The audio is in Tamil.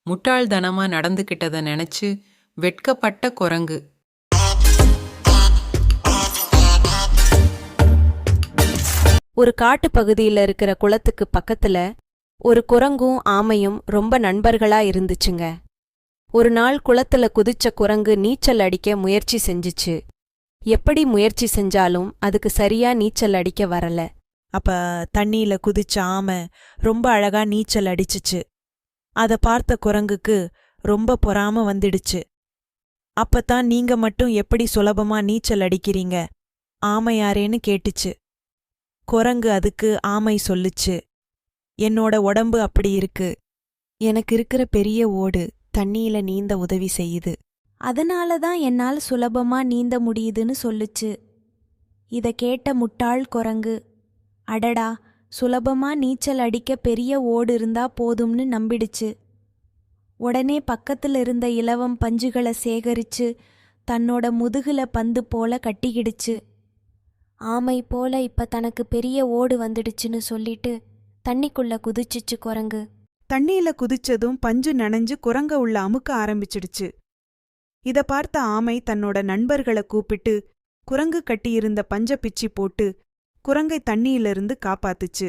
முட்டாள்தனமா நடந்துகிட்டத நினைச்சு வெட்கப்பட்ட குரங்கு. ஒரு காட்டு பகுதியில இருக்கிற குளத்துக்கு பக்கத்துல ஒரு குரங்கும் ஆமையும் ரொம்ப நண்பர்களா இருந்துச்சுங்க. ஒரு நாள் குளத்துல குதிச்ச குரங்கு நீச்சல் அடிக்க முயற்சி செஞ்சுச்சு. எப்படி முயற்சி செஞ்சாலும் அதுக்கு சரியா நீச்சல் அடிக்க வரல. அப்ப தண்ணியில குதிச்ச ஆமை ரொம்ப அழகா நீச்சல் அடிச்சுச்சு. அத பார்த்த குரங்குக்கு ரொம்ப பொறாம வந்துடுச்சு. அப்பத்தான் நீங்க மட்டும் எப்படி சுலபமா நீச்சல் அடிக்கிறீங்க, ஆமையாரேன்னு கேட்டுச்சு. குரங்கு அதுக்கு ஆமை சொல்லுச்சு, என்னோட உடம்பு அப்படி இருக்கு. எனக்கு இருக்கிற பெரிய ஓடு தண்ணியில நீந்த உதவி செய்யுது. அதனால தான் என்னால் சுலபமா நீந்த முடியுதுன்னு சொல்லுச்சு. இத கேட்ட முட்டாள் குரங்கு, அடடா, சுலபமா நீச்சல் அடிக்க பெரிய ஓடு இருந்தா போதும்னு நம்பிடுச்சு. உடனே பக்கத்துல இருந்த இலவம் பஞ்சுகளை சேகரிச்சு தன்னோட முதுகுல பந்து போல கட்டிக்கிடுச்சு. ஆமை போல இப்ப தனக்கு பெரிய ஓடு வந்துடுச்சுன்னு சொல்லிட்டு தண்ணிக்குள்ள குதிச்சிச்சு குரங்கு. தண்ணியில குதிச்சதும் பஞ்சு நனைஞ்சு குரங்க உள்ள அமுக்க ஆரம்பிச்சிடுச்சு. இத பார்த்த ஆமை தன்னோட நண்பர்களை கூப்பிட்டு குரங்கு கட்டியிருந்த பஞ்ச பிச்சி போட்டு குரங்கை தண்ணியிலிருந்து காப்பாத்துச்சு.